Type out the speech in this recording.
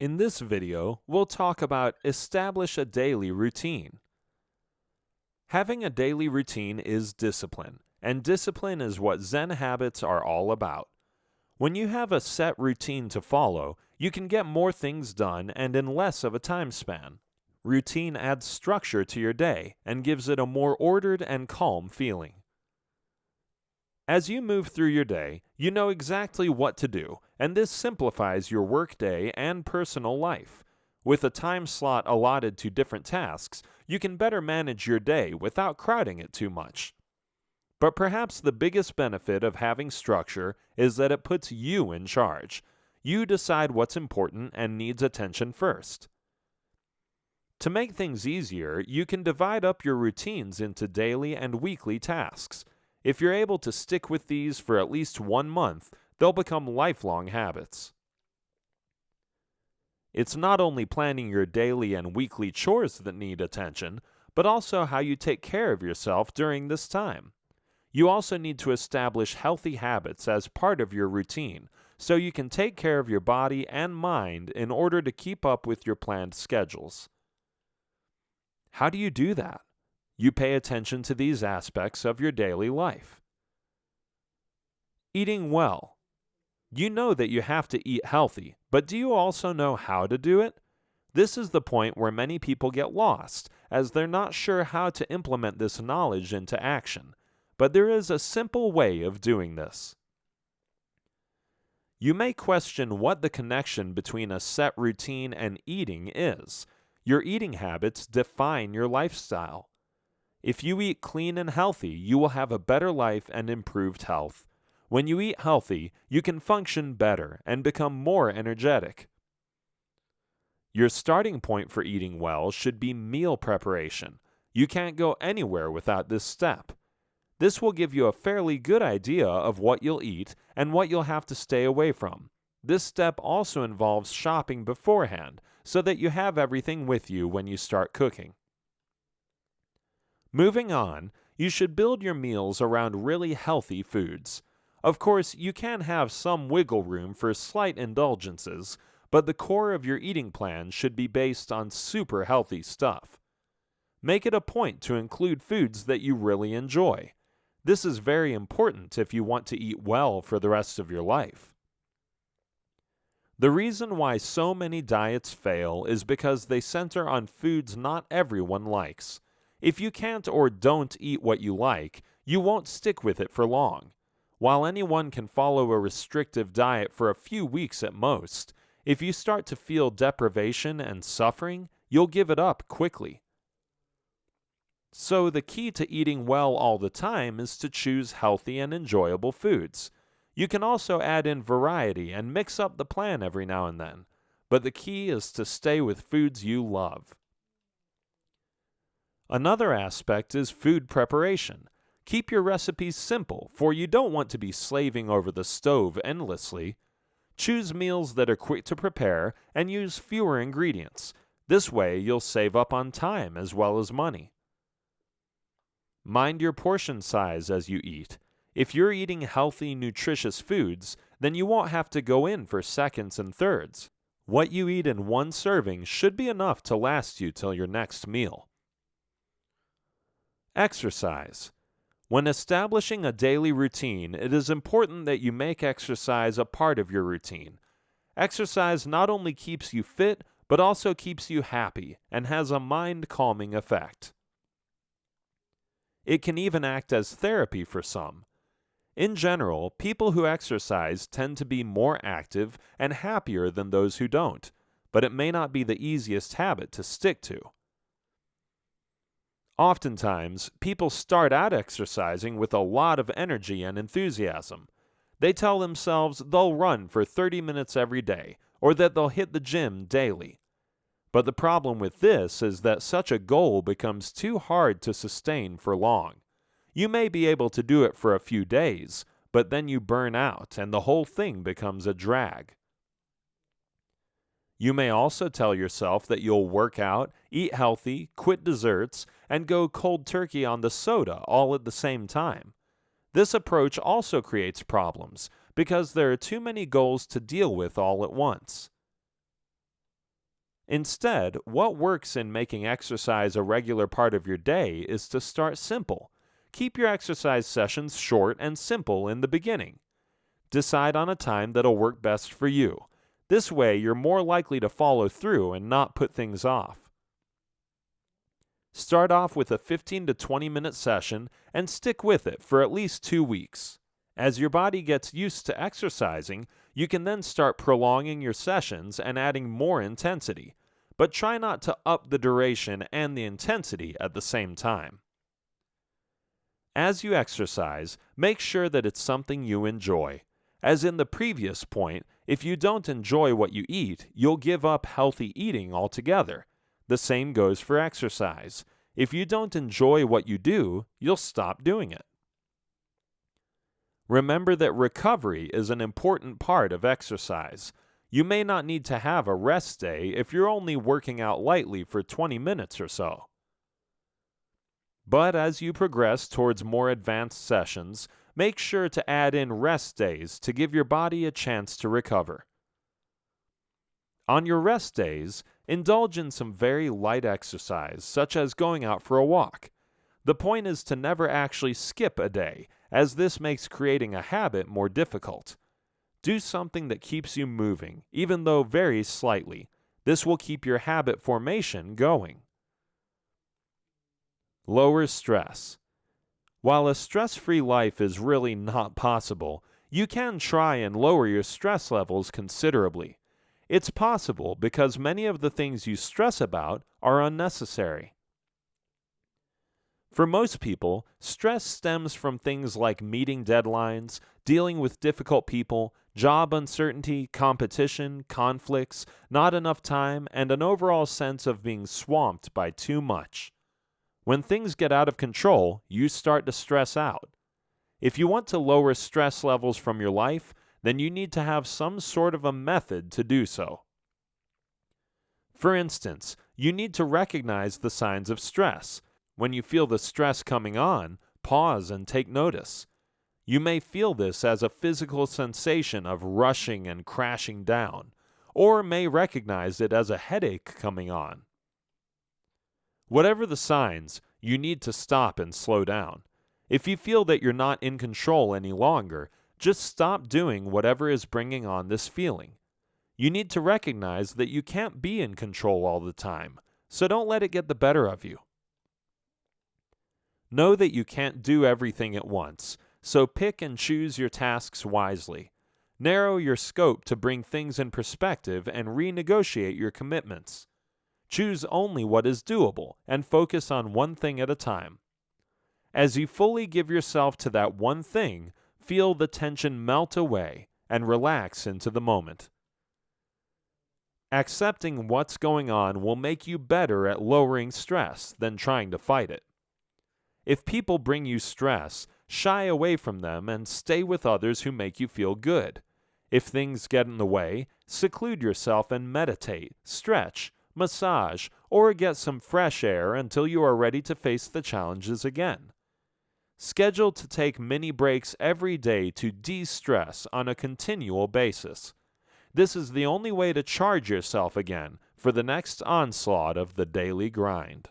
In this video, we'll talk about establish a daily routine. Having a daily routine is discipline, and discipline is what Zen habits are all about. When you have a set routine to follow, you can get more things done and in less of a time span. Routine adds structure to your day and gives it a more ordered and calm feeling. As you move through your day, you know exactly what to do, and this simplifies your workday and personal life. With a time slot allotted to different tasks, you can better manage your day without crowding it too much. But perhaps the biggest benefit of having structure is that it puts you in charge. You decide what's important and needs attention first. To make things easier, you can divide up your routines into daily and weekly tasks. If you're able to stick with these for at least 1 month, they'll become lifelong habits. It's not only planning your daily and weekly chores that need attention, but also how you take care of yourself during this time. You also need to establish healthy habits as part of your routine, so you can take care of your body and mind in order to keep up with your planned schedules. How do you do that? You pay attention to these aspects of your daily life. Eating well. You know that you have to eat healthy, but do you also know how to do it? This is the point where many people get lost, as they're not sure how to implement this knowledge into action. But there is a simple way of doing this. You may question what the connection between a set routine and eating is. Your eating habits define your lifestyle. If you eat clean and healthy, you will have a better life and improved health. When you eat healthy, you can function better and become more energetic. Your starting point for eating well should be meal preparation. You can't go anywhere without this step. This will give you a fairly good idea of what you'll eat and what you'll have to stay away from. This step also involves shopping beforehand so that you have everything with you when you start cooking. Moving on, you should build your meals around really healthy foods. Of course, you can have some wiggle room for slight indulgences, but the core of your eating plan should be based on super healthy stuff. Make it a point to include foods that you really enjoy. This is very important if you want to eat well for the rest of your life. The reason why so many diets fail is because they center on foods not everyone likes. If you can't or don't eat what you like, you won't stick with it for long. While anyone can follow a restrictive diet for a few weeks at most, if you start to feel deprivation and suffering, you'll give it up quickly. So the key to eating well all the time is to choose healthy and enjoyable foods. You can also add in variety and mix up the plan every now and then, but the key is to stay with foods you love. Another aspect is food preparation. Keep your recipes simple, for you don't want to be slaving over the stove endlessly. Choose meals that are quick to prepare and use fewer ingredients. This way you'll save up on time as well as money. Mind your portion size as you eat. If you're eating healthy, nutritious foods, then you won't have to go in for seconds and thirds. What you eat in one serving should be enough to last you till your next meal. Exercise. When establishing a daily routine, it is important that you make exercise a part of your routine. Exercise not only keeps you fit, but also keeps you happy and has a mind-calming effect. It can even act as therapy for some. In general, people who exercise tend to be more active and happier than those who don't, but it may not be the easiest habit to stick to. Oftentimes, people start out exercising with a lot of energy and enthusiasm. They tell themselves they'll run for 30 minutes every day, or that they'll hit the gym daily. But the problem with this is that such a goal becomes too hard to sustain for long. You may be able to do it for a few days, but then you burn out and the whole thing becomes a drag. You may also tell yourself that you'll work out, eat healthy, quit desserts, and go cold turkey on the soda all at the same time. This approach also creates problems because there are too many goals to deal with all at once. Instead, what works in making exercise a regular part of your day is to start simple. Keep your exercise sessions short and simple in the beginning. Decide on a time that'll work best for you. This way, you're more likely to follow through and not put things off. Start off with a 15 to 20 minute session and stick with it for at least 2 weeks. As your body gets used to exercising, you can then start prolonging your sessions and adding more intensity, but try not to up the duration and the intensity at the same time. As you exercise, make sure that it's something you enjoy. As in the previous point, if you don't enjoy what you eat, you'll give up healthy eating altogether. The same goes for exercise. If you don't enjoy what you do, you'll stop doing it. Remember that recovery is an important part of exercise. You may not need to have a rest day if you're only working out lightly for 20 minutes or so. But as you progress towards more advanced sessions, make sure to add in rest days to give your body a chance to recover. On your rest days, indulge in some very light exercise, such as going out for a walk. The point is to never actually skip a day, as this makes creating a habit more difficult. Do something that keeps you moving, even though very slightly. This will keep your habit formation going. Lower stress. While a stress-free life is really not possible, you can try and lower your stress levels considerably. It's possible because many of the things you stress about are unnecessary. For most people, stress stems from things like meeting deadlines, dealing with difficult people, job uncertainty, competition, conflicts, not enough time, and an overall sense of being swamped by too much. When things get out of control, you start to stress out. If you want to lower stress levels from your life, then you need to have some sort of a method to do so. For instance, you need to recognize the signs of stress. When you feel the stress coming on, pause and take notice. You may feel this as a physical sensation of rushing and crashing down, or may recognize it as a headache coming on. Whatever the signs, you need to stop and slow down. If you feel that you're not in control any longer, just stop doing whatever is bringing on this feeling. You need to recognize that you can't be in control all the time, so don't let it get the better of you. Know that you can't do everything at once, so pick and choose your tasks wisely. Narrow your scope to bring things in perspective and renegotiate your commitments. Choose only what is doable and focus on one thing at a time. As you fully give yourself to that one thing, feel the tension melt away and relax into the moment. Accepting what's going on will make you better at lowering stress than trying to fight it. If people bring you stress, shy away from them and stay with others who make you feel good. If things get in the way, seclude yourself and meditate, stretch, massage, or get some fresh air until you are ready to face the challenges again. Schedule to take mini breaks every day to de-stress on a continual basis. This is the only way to charge yourself again for the next onslaught of the daily grind.